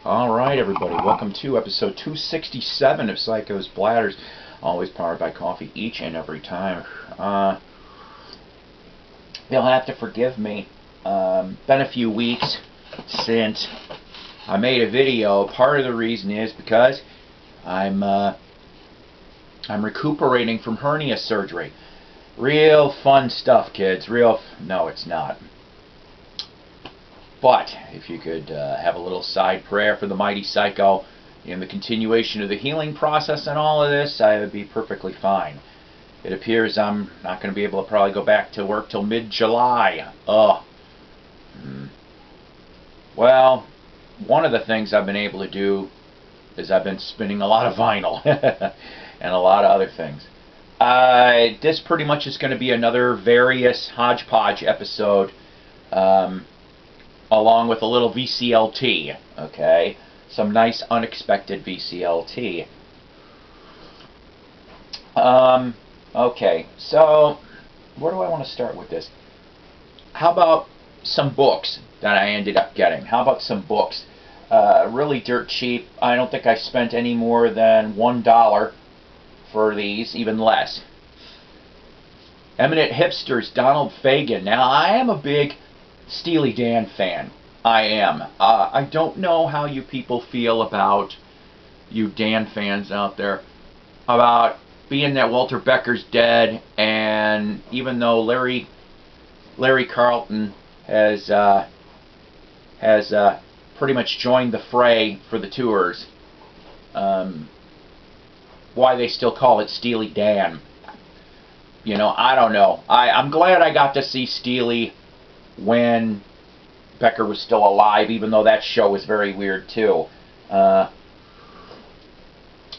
Alright everybody, welcome to episode 267 of Psykos Platters, always powered by coffee each and every time. You'll have to forgive me. Been a few weeks since I made a video. Part of the reason is because I'm recuperating from hernia surgery. Real fun stuff, kids. No, it's not. But if you could have a little side prayer for the mighty Psycho in the continuation of the healing process and all of this, I would be perfectly fine. It appears I'm not going to be able to probably go back to work till mid-July. Ugh. Well, one of the things I've been able to do is I've been spinning a lot of vinyl and a lot of other things. This pretty much is going to be another various hodgepodge episode, along with a little VCLT, okay? Some nice unexpected VCLT. Okay, so where do I want to start with this? How about some books that I ended up getting? How about some books? Really dirt cheap. I don't think I spent any more than $1 for these, even less. Eminent Hipsters, Donald Fagen. Now, I am a big Steely Dan fan. I am. I don't know how you people feel about, you Dan fans out there, about being that Walter Becker's dead, and even though Larry Carlton has pretty much joined the fray for the tours, why they still call it Steely Dan. You know, I don't know. I'm glad I got to see Steely when Becker was still alive, even though that show was very weird too.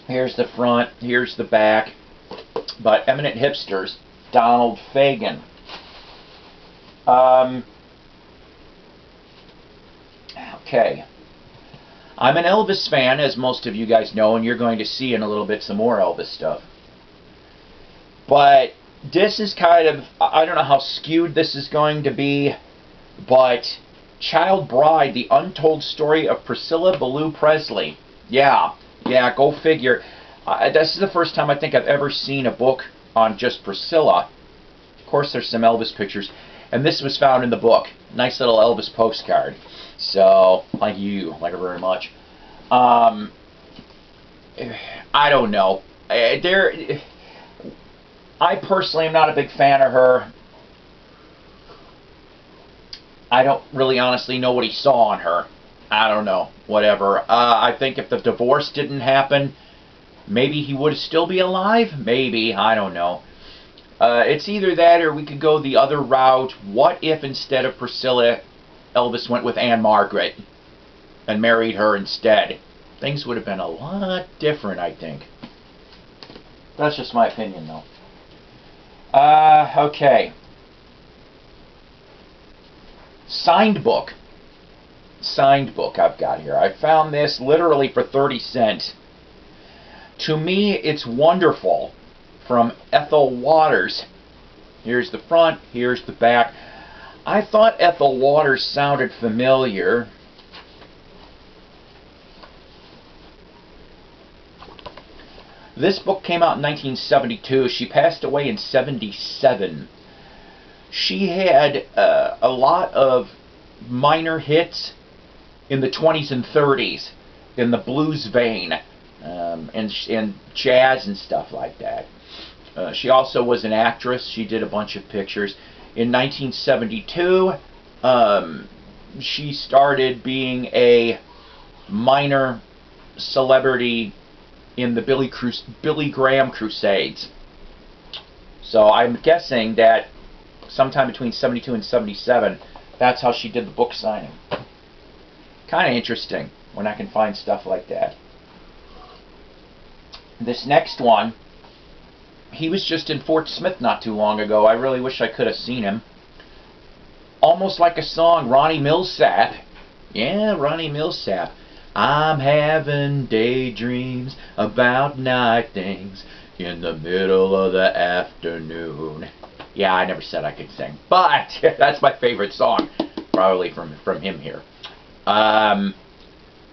Here's the front, here's the back. But Eminent Hipsters, Donald Fagen. Okay. I'm an Elvis fan, as most of you guys know, and you're going to see in a little bit some more Elvis stuff. But this is kind of, I don't know how skewed this is going to be, but Child Bride, The Untold Story of Priscilla Ballou Presley. Yeah, go figure. This is the first time I think I've ever seen a book on just Priscilla. Of course, there's some Elvis pictures, and this was found in the book. Nice little Elvis postcard. So, thank you very much. I don't know. I personally am not a big fan of her. I don't really honestly know what he saw on her. I don't know. Whatever. I think if the divorce didn't happen, maybe he would still be alive? Maybe. I don't know. It's either that or we could go the other route. What if instead of Priscilla, Elvis went with Anne Margaret and married her instead? Things would have been a lot different, I think. That's just my opinion, though. Okay. Signed book I've got here. I found this literally for 30 cents. To me, it's wonderful. From Ethel Waters. Here's the front, here's the back. I thought Ethel Waters sounded familiar. This book came out in 1972. She passed away in 1977. She had a lot of minor hits in the 20s and 30s in the blues vein, and jazz and stuff like that. She also was an actress. She did a bunch of pictures. In 1972, she started being a minor celebrity in the Billy Graham Crusades. So I'm guessing that sometime between 72 and 77, that's how she did the book signing. Kind of interesting when I can find stuff like that. This next one, he was just in Fort Smith not too long ago. I really wish I could have seen him. Almost like a song, Ronnie Milsap. Yeah, Ronnie Milsap. I'm having daydreams about night things in the middle of the afternoon. Yeah, I never said I could sing, but that's my favorite song, probably from him here.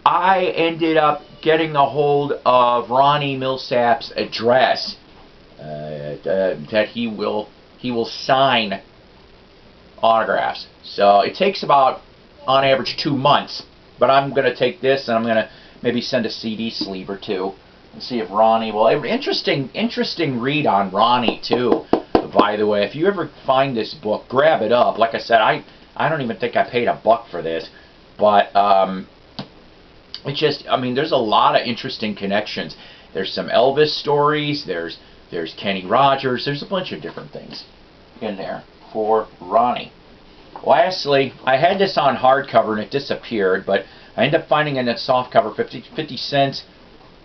I ended up getting a hold of Ronnie Milsap's address that he will sign autographs. So it takes about, on average, 2 months. But I'm going to take this and I'm going to maybe send a CD sleeve or two and see if Ronnie will. Interesting read on Ronnie too. By the way, if you ever find this book, grab it up. Like I said, I don't even think I paid $1 for this, but it's just, I mean, there's a lot of interesting connections. There's some Elvis stories. There's Kenny Rogers. There's a bunch of different things in there for Ronnie. Lastly, I had this on hardcover and it disappeared, but I ended up finding it in softcover, 50 cents.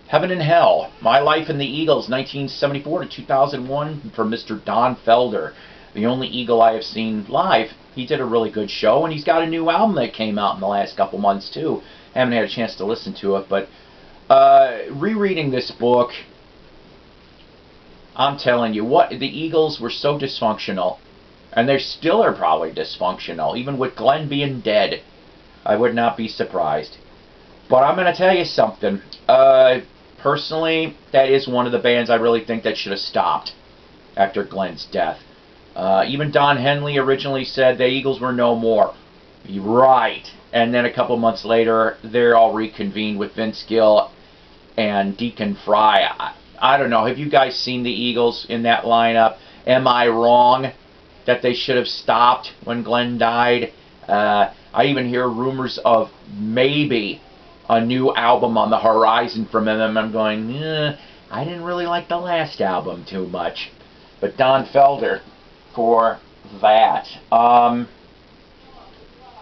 Heaven and Hell, My Life in the Eagles, 1974 to 2001, from Mr. Don Felder, the only Eagle I have seen live. He did a really good show, and he's got a new album that came out in the last couple months too. Haven't had a chance to listen to it, but rereading this book, I'm telling you, what the Eagles were so dysfunctional. And they still are probably dysfunctional, even with Glenn being dead. I would not be surprised. But I'm going to tell you something. Personally, that is one of the bands I really think that should have stopped after Glenn's death. Even Don Henley originally said the Eagles were no more. Right. And then a couple months later, they're all reconvened with Vince Gill and Deacon Fry. I don't know. Have you guys seen the Eagles in that lineup? Am I wrong that they should have stopped when Glenn died? I even hear rumors of maybe a new album on the horizon from them. I'm going, I didn't really like the last album too much. But Don Felder for that.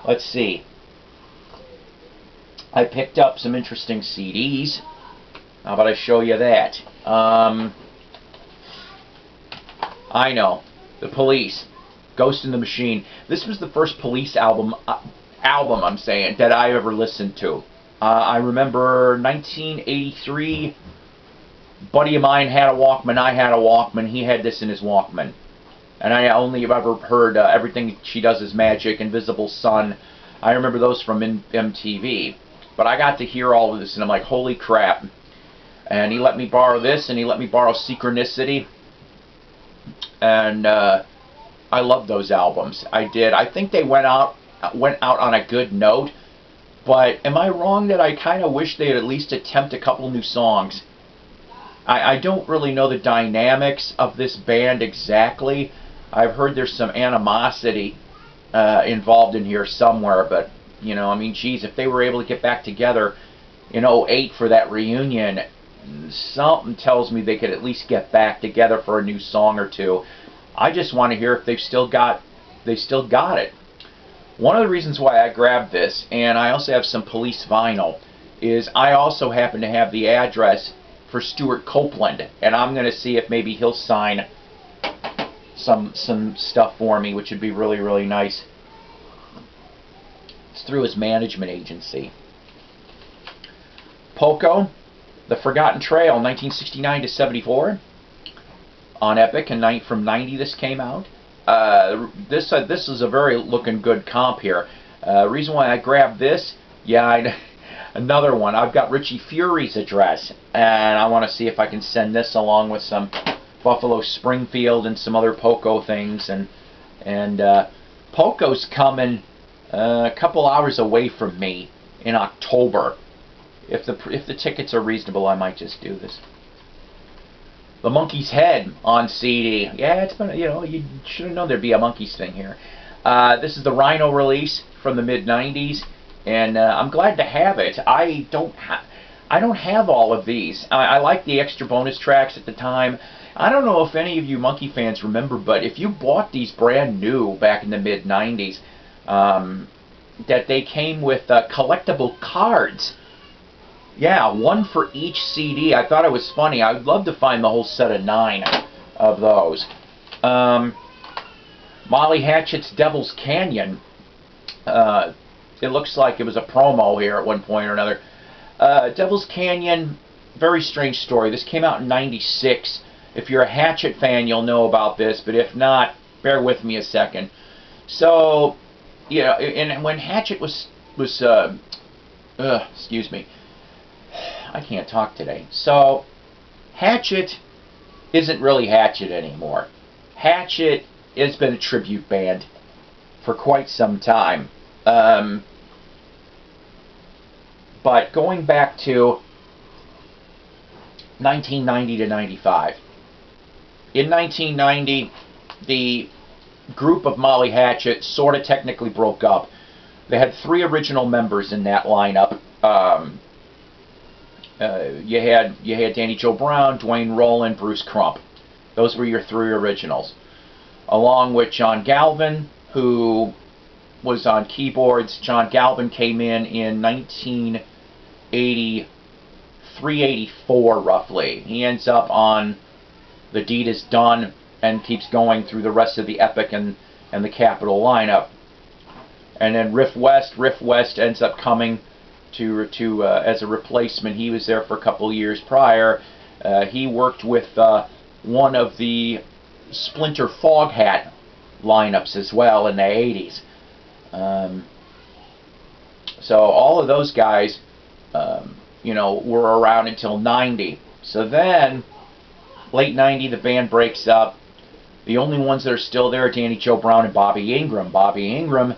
Let's see. I picked up some interesting CDs. How about I show you that? I know. The Police. Ghost in the Machine. This was the first Police album I'm saying, that I ever listened to. I remember 1983, buddy of mine had a Walkman, I had a Walkman, he had this in his Walkman. And I only have ever heard Everything She Does Is Magic, Invisible Sun. I remember those from MTV. But I got to hear all of this and I'm like, holy crap. And he let me borrow this, and he let me borrow Synchronicity. And I love those albums. I did. I think they went out on a good note. But am I wrong that I kind of wish they'd at least attempt a couple new songs? I don't really know the dynamics of this band exactly. I've heard there's some animosity involved in here somewhere. But, you know, I mean, geez, if they were able to get back together in '08 for that reunion, something tells me they could at least get back together for a new song or two. I just want to hear if they've still got it. One of the reasons why I grabbed this, and I also have some Police vinyl, is I also happen to have the address for Stuart Copeland, and I'm going to see if maybe he'll sign some stuff for me, which would be really, really nice. It's through his management agency. Poco, The Forgotten Trail, 1969 to 74. On Epic, and from 90 this came out. This is a very looking good comp here. Reason why I grabbed this, another one. I've got Richie Fury's address, and I want to see if I can send this along with some Buffalo Springfield and some other Poco things. And Poco's coming a couple hours away from me in October. If the tickets are reasonable, I might just do this. The Monkey's Head on CD. Yeah, it's been, you should have known there'd be a Monkeys thing here. This is the Rhino release from the mid-90s, and I'm glad to have it. I don't have all of these. I like the extra bonus tracks at the time. I don't know if any of you Monkey fans remember, but if you bought these brand new back in the mid-90s, that they came with collectible cards. Yeah, one for each CD. I thought it was funny. I would love to find the whole set of 9 of those. Molly Hatchet's Devil's Canyon. It looks like it was a promo here at one point or another. Devil's Canyon, very strange story. This came out in '96. If you're a Hatchet fan, you'll know about this, but if not, bear with me a second. So, and when Hatchet was excuse me. I can't talk today. So, Hatchet isn't really Hatchet anymore. Hatchet has been a tribute band for quite some time. But going back to 1990 to 95. In 1990, the group of Molly Hatchet sort of technically broke up. They had 3 original members in that lineup. You had Danny Joe Brown, Dwayne Rowland, Bruce Crump. Those were your 3 originals. Along with John Galvin, who was on keyboards. John Galvin came in 1983, 84 roughly. He ends up on The Deed Is Done and keeps going through the rest of the Epic and the Capitol lineup. And then Riff West ends up coming to as a replacement. He was there for a couple of years prior. He worked with one of the Splinter Foghat lineups as well in the 80s. So all of those guys, were around until 90. So then, late 90, the band breaks up. The only ones that are still there are Danny Joe Brown and Bobby Ingram. Bobby Ingram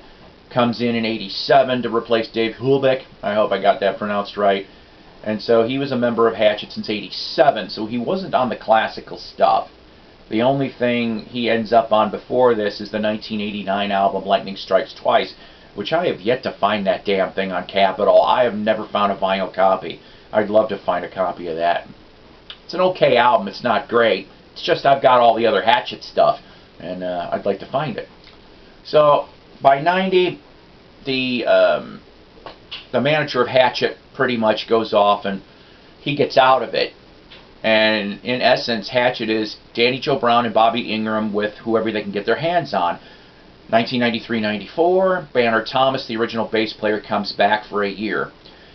comes in 87 to replace Dave Hulbeck. I hope I got that pronounced right. And so he was a member of Hatchet since 87, so he wasn't on the classical stuff. The only thing he ends up on before this is the 1989 album Lightning Strikes Twice, which I have yet to find that damn thing on Capitol. I have never found a vinyl copy. I'd love to find a copy of that. It's an okay album. It's not great. It's just I've got all the other Hatchet stuff, and I'd like to find it. So by 90, the manager of Hatchet pretty much goes off, and he gets out of it. And in essence, Hatchet is Danny Joe Brown and Bobby Ingram with whoever they can get their hands on. 1993-94, Banner Thomas, the original bass player, comes back for a year.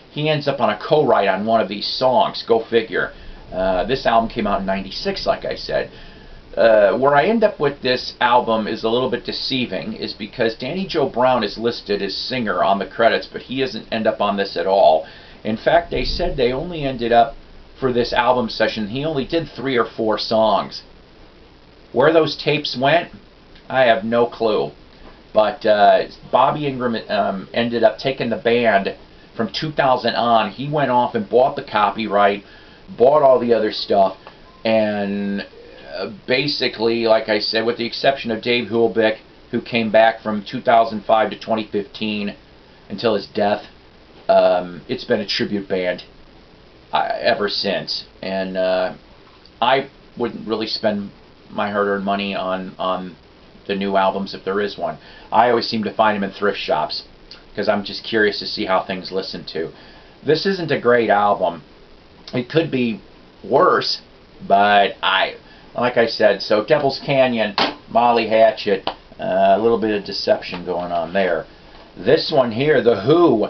He ends up on a co-write on one of these songs, go figure. This album came out in 96, like I said. Where I end up with this album is a little bit deceiving, is because Danny Joe Brown is listed as singer on the credits, but he doesn't end up on this at all. In fact, they said they only ended up, for this album session, he only did 3 or 4 songs. Where those tapes went, I have no clue. But Bobby Ingram ended up taking the band from 2000 on. He went off and bought the copyright, bought all the other stuff, and basically, like I said, with the exception of Dave Hulbeck, who came back from 2005 to 2015 until his death, it's been a tribute band ever since. And I wouldn't really spend my hard-earned money on the new albums if there is one. I always seem to find them in thrift shops because I'm just curious to see how things listen to. This isn't a great album. It could be worse, but like I said, so Devil's Canyon, Molly Hatchet, a little bit of deception going on there. This one here, The Who,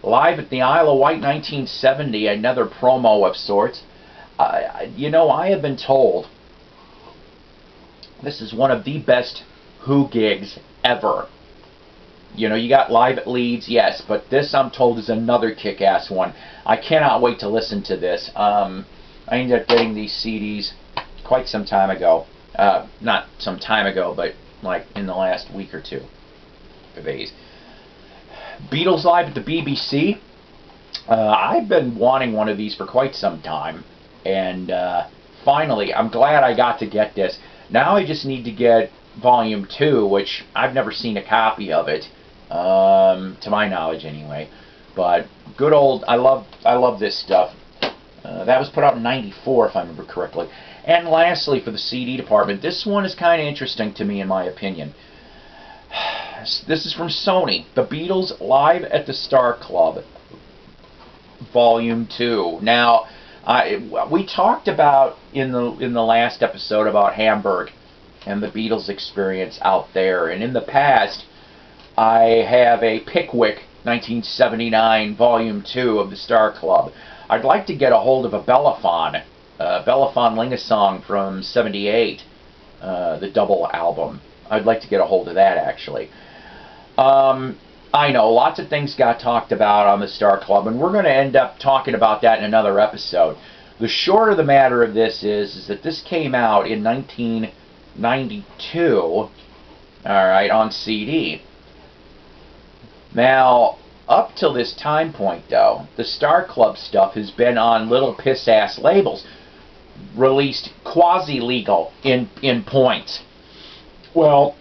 live at the Isle of Wight 1970, another promo of sorts. I have been told this is one of the best Who gigs ever. You got Live at Leeds, yes, but this, I'm told, is another kick-ass one. I cannot wait to listen to this. I ended up getting these CDs quite some time ago. Not some time ago, but like in the last week or two for these. Beatles Live at the BBC. I've been wanting one of these for quite some time, and finally, I'm glad I got to get this. Now I just need to get Volume 2, which I've never seen a copy of it, to my knowledge anyway. But good old, I love this stuff. That was put out in 94, if I remember correctly. And lastly, for the CD department, this one is kind of interesting to me, in my opinion. This is from Sony. The Beatles Live at the Star Club, Volume 2. Now, we talked about in the last episode about Hamburg and the Beatles experience out there. And in the past, I have a Pickwick 1979 Volume 2 of the Star Club. I'd like to get a hold of a Bellaphon Lingasong from 78, the double album. I'd like to get a hold of that, actually. I I know, lots of things got talked about on the Star Club, and we're going to end up talking about that in another episode. The short of the matter of this is that this came out in 1992, all right, on CD. Now, up till this time point, though, the Star Club stuff has been on little piss-ass labels, released quasi-legal in points. Well,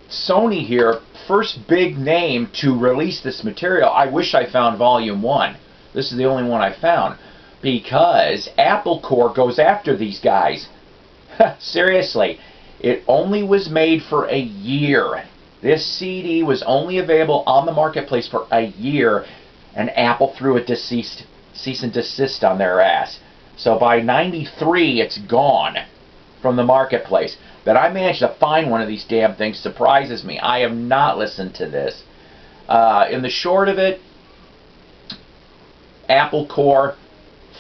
Sony here, first big name to release this material. I wish I found Volume 1. This is the only one I found. Because Apple Corps goes after these guys. Seriously. It only was made for a year. This CD was only available on the marketplace for a year, and Apple threw a cease and desist on their ass. So by '93, it's gone from the marketplace. That I managed to find one of these damn things surprises me. I have not listened to this. In the short of it, Apple Corps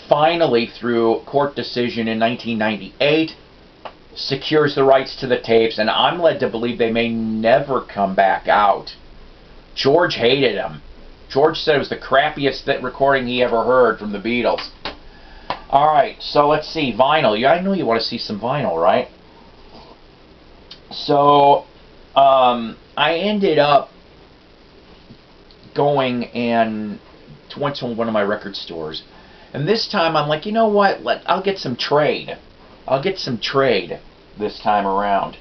finally, through court decision in 1998, secures the rights to the tapes, and I'm led to believe they may never come back out. George hated them. George said it was the crappiest recording he ever heard from the Beatles. Alright, so let's see. Vinyl. Yeah, I know you want to see some vinyl, right? So, I ended up going and went to one of my record stores. And this time I'm like, you know what? I'll get some trade. I'll get some trade this time around.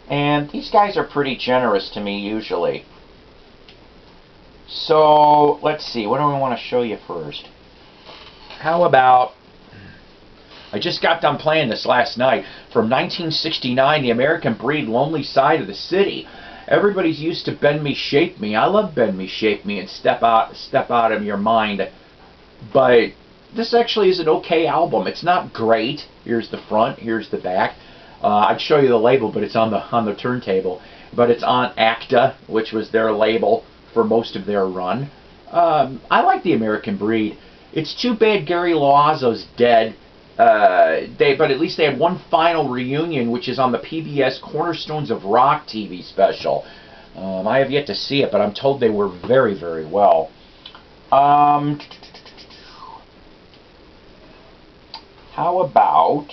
And these guys are pretty generous to me usually. So, let's see. What do I want to show you first? How about... I just got done playing this last night. From 1969, The American Breed, Lonely Side of the City. Everybody's used to Bend Me, Shape Me. I love Bend Me, Shape Me and Step Out of Your Mind. But this actually is an okay album. It's not great. Here's the front, here's the back. I'd show you the label, but it's on the turntable. But it's on Acta, which was their label for most of their run. I like The American Breed. It's too bad Gary Loazzo's dead. But at least they had one final reunion, which is on the PBS Cornerstones of Rock TV special. I have yet to see it, but I'm told they were very, very well. How about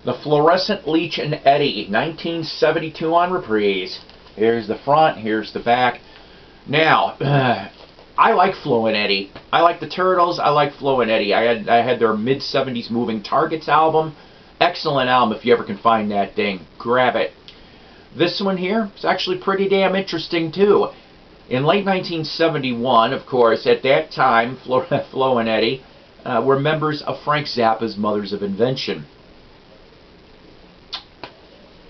The Fluorescent Leech and Eddie, 1972 on reprise. Here's the front, here's the back. Now, I like Flo and Eddie. I like the Turtles. I like Flo and Eddie. I had their mid-70s Moving Targets album. Excellent album if you ever can find that thing. Grab it. This one here is actually pretty damn interesting too. In late 1971, of course, at that time, Flo and Eddie were members of Frank Zappa's Mothers of Invention.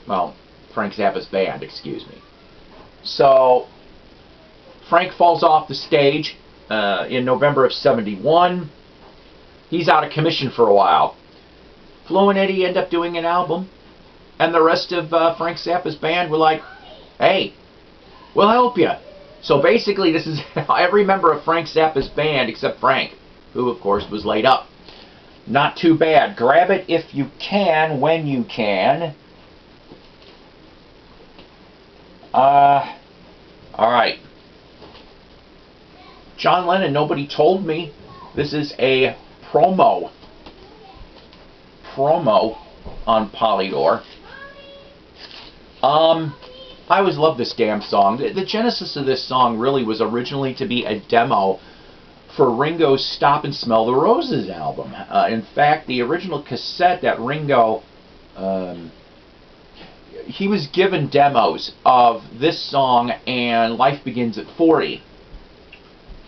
Well, Frank Zappa's band, excuse me. So, Frank falls off the stage in November of '71. He's out of commission for a while. Flo and Eddie end up doing an album, and the rest of Frank Zappa's band were like, hey, we'll help you. So basically this is every member of Frank Zappa's band except Frank, who of course was laid up. Not too bad. Grab it if you can, when you can. Alright. John Lennon, Nobody Told Me. This is a promo on Polydor. I always loved this damn song. The genesis of this song really was originally to be a demo for Ringo's Stop and Smell the Roses album. In fact, the original cassette that Ringo, he was given demos of this song and Life Begins at 40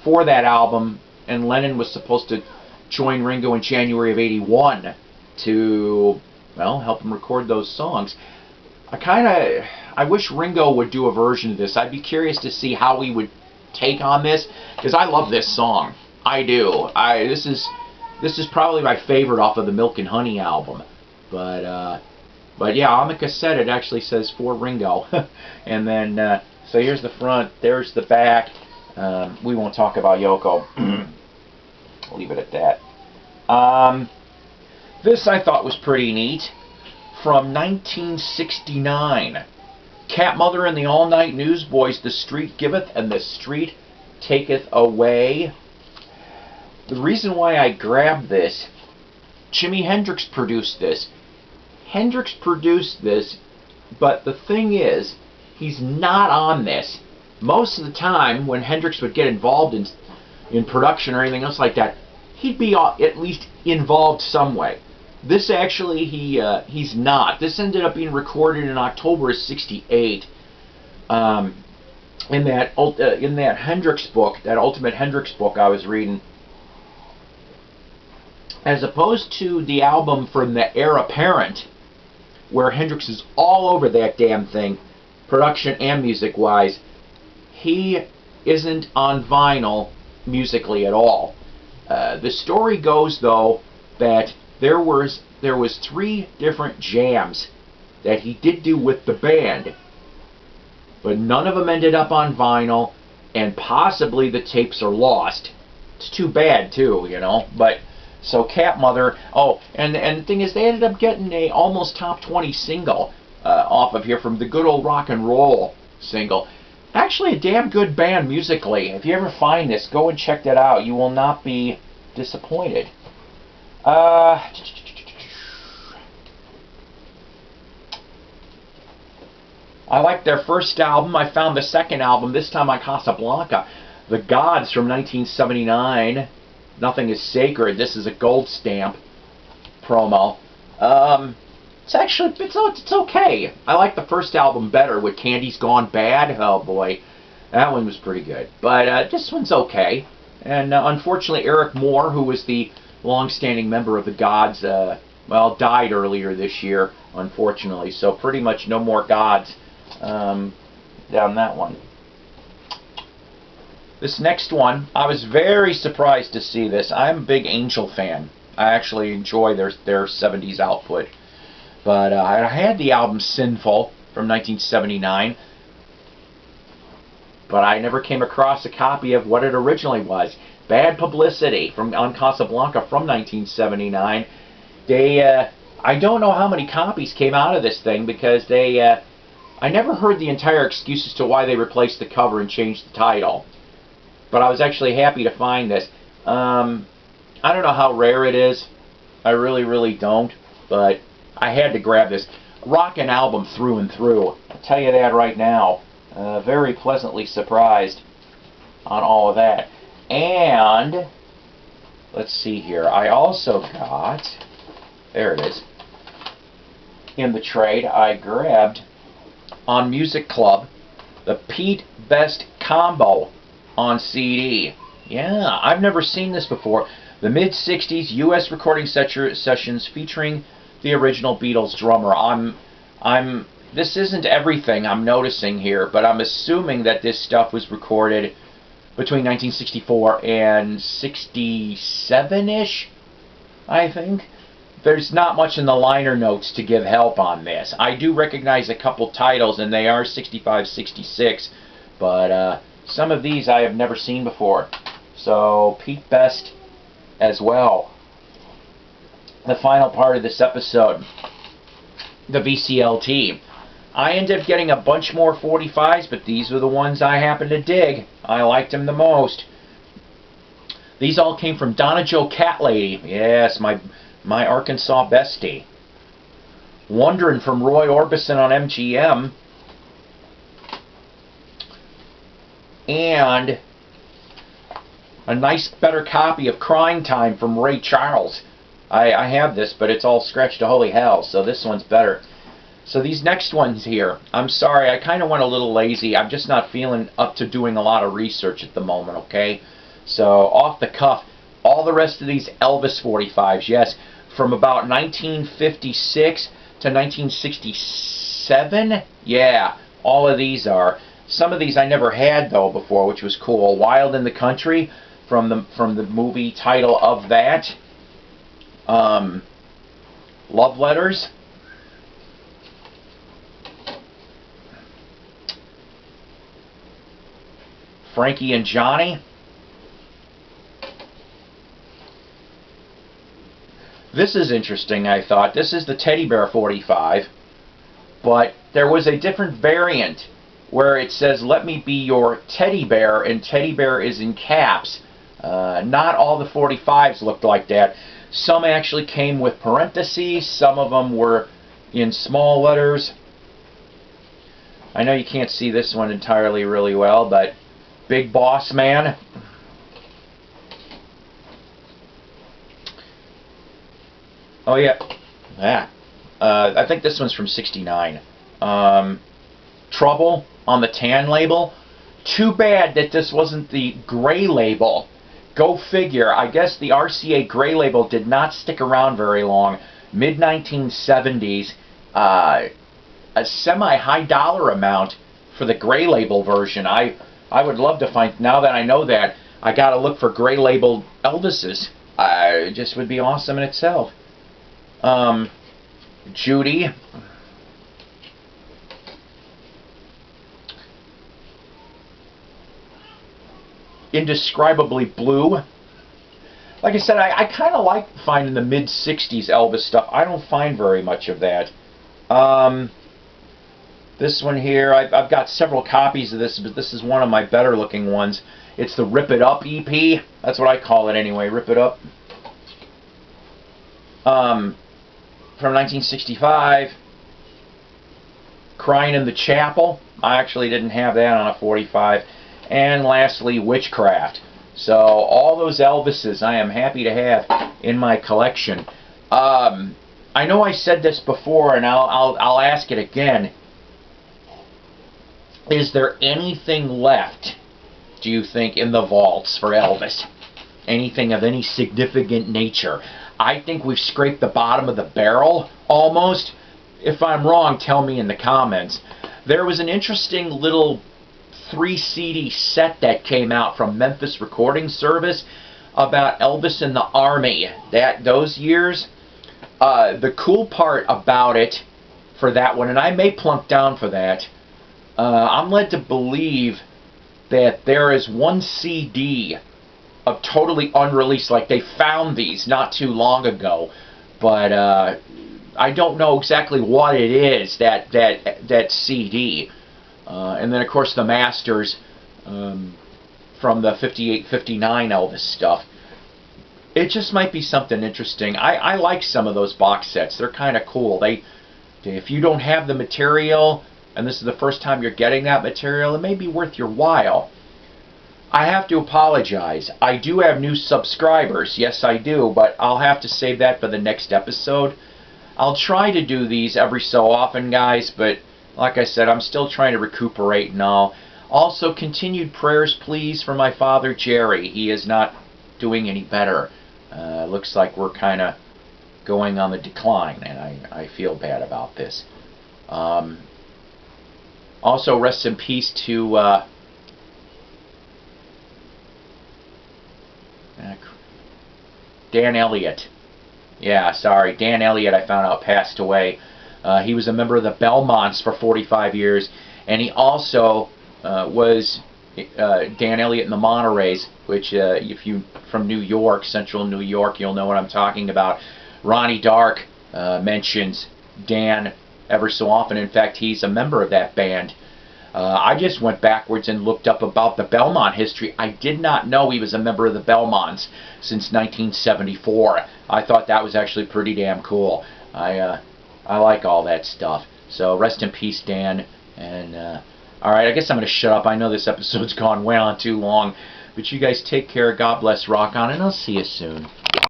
for that album, and Lennon was supposed to join Ringo in January of '81 to, well, help him record those songs. I wish Ringo would do a version of this. I'd be curious to see how he would take on this, because I love this song. I do. This is probably my favorite off of the Milk and Honey album. But yeah, on the cassette it actually says for Ringo. And then so here's the front, there's the back. We won't talk about Yoko. Leave it at that. This I thought was pretty neat. From 1969. Cat Mother and the All Night Newsboys, The Street Giveth and the Street Taketh Away. The reason why I grabbed this, Jimi Hendrix produced this. Hendrix produced this, but the thing is, he's not on this. Most of the time, when Hendrix would get involved in production or anything else like that, he'd be at least involved some way. This actually, he's not. This ended up being recorded in October of '68. In that Hendrix book, that Ultimate Hendrix book I was reading, as opposed to the album from the Heir Apparent, where Hendrix is all over that damn thing, production and music-wise, he isn't on vinyl musically at all. The story goes, though, that there was 3 different jams that he did do with the band, but none of them ended up on vinyl, and possibly the tapes are lost. It's too bad, too, you know. But so Cat Mother. Oh, and the thing is, they ended up getting a almost top 20 single off of here from the Good Old Rock and Roll single. Actually, a damn good band musically. If you ever find this, go and check that out. You will not be disappointed. I liked their first album. I found the second album, this time on Casablanca, The Gods from 1979. Nothing is Sacred. This is a gold stamp promo. It's actually, it's okay. I like the first album better with Candy's Gone Bad. Oh boy, that one was pretty good. But this one's okay. And unfortunately, Eric Moore, who was the long-standing member of the Gods, well, died earlier this year, unfortunately. So pretty much no more Gods down that one. This next one, I was very surprised to see this. I'm a big Angel fan. I actually enjoy their 70s output. But I had the album Sinful from 1979, but I never came across a copy of what it originally was. Bad Publicity on Casablanca from 1979. I don't know how many copies came out of this thing, because I never heard the entire excuse as to why they replaced the cover and changed the title. But I was actually happy to find this. I don't know how rare it is. I really, really don't. But I had to grab this. Rockin' album through and through. I'll tell you that right now. Very pleasantly surprised on all of that. And let's see here. I also got, there it is, in the trade, I grabbed on Music Club the Pete Best Combo on CD. Yeah, I've never seen this before. The mid-60s U.S. recording sessions featuring the original Beatles drummer. This isn't everything I'm noticing here, but I'm assuming that this stuff was recorded between 1964 and 67-ish, I think. There's not much in the liner notes to give help on this. I do recognize a couple titles, and they are 65, 66, but some of these I have never seen before. So, Pete Best as well. The final part of this episode, the VCLT. I ended up getting a bunch more 45s, but these were the ones I happened to dig. I liked them the most. These all came from Donna Jo Catlady. Yes, my Arkansas bestie. Wonderin' from Roy Orbison on MGM. And a nice, better copy of Crying Time from Ray Charles. I have this, but it's all scratched to holy hell, so this one's better. So these next ones here, I'm sorry, I kind of went a little lazy. I'm just not feeling up to doing a lot of research at the moment, okay? So, off the cuff, all the rest of these Elvis 45s, yes, from about 1956 to 1967, yeah, all of these are. Some of these I never had, though, before, which was cool. Wild in the Country, from the movie title of that. Love Letters. Frankie and Johnny. This is interesting, I thought. This is the Teddy Bear 45. But there was a different variant where it says, "Let me be your teddy bear," and teddy bear is in caps. Not all the 45s looked like that. Some actually came with parentheses. Some of them were in small letters. I know you can't see this one entirely really well, but Big Boss Man. Oh yeah, I think this one's from '69. Trouble on the tan label. Too bad that this wasn't the gray label. Go figure. I guess the RCA gray label did not stick around very long. Mid-1970s. A semi-high dollar amount for the gray label version. I would love to find, now that I know that, I gotta look for gray labeled Elvises. It just would be awesome in itself. Judy. Indescribably Blue. Like I said, I kind of like finding the mid-60s Elvis stuff. I don't find very much of that. This one here, I've got several copies of this, but this is one of my better looking ones. It's the Rip It Up EP. That's what I call it anyway, Rip It Up. From 1965. Crying in the Chapel. I actually didn't have that on a 45. And lastly, Witchcraft. So all those Elvises I am happy to have in my collection. I know I said this before, and I'll ask it again. Is there anything left, do you think, in the vaults for Elvis? Anything of any significant nature? I think we've scraped the bottom of the barrel, almost. If I'm wrong, tell me in the comments. There was an interesting little 3-CD set that came out from Memphis Recording Service about Elvis in the Army. Those years. The cool part about it, for that one, and I may plunk down for that, I'm led to believe that there is one CD of totally unreleased, like they found these not too long ago, but I don't know exactly what it is, that CD. And then of course the masters from the 58, 59 Elvis stuff. It just might be something interesting. I like some of those box sets. They're kind of cool. If you don't have the material, and this is the first time you're getting that material, it may be worth your while. I have to apologize. I do have new subscribers. Yes, I do, but I'll have to save that for the next episode. I'll try to do these every so often, guys, but like I said, I'm still trying to recuperate and all. Also, continued prayers, please, for my father, Jerry. He is not doing any better. Looks like we're kind of going on the decline, and I feel bad about this. Also, rest in peace to Dan Elliott. Yeah, sorry, Dan Elliott, I found out, passed away. He was a member of the Belmonts for 45 years, and he also was Dan Elliott in the Monterey's, which if you from New York, central New York, you'll know what I'm talking about. Ronnie Dark mentions Dan ever so often. In fact, he's a member of that band. I just went backwards and looked up about the Belmont history. I did not know he was a member of the Belmonts since 1974. I thought that was actually pretty damn cool. I like all that stuff. So rest in peace, Dan. And alright, I guess I'm going to shut up. I know this episode's gone way on too long. But you guys take care. God bless. Rock on. And I'll see you soon.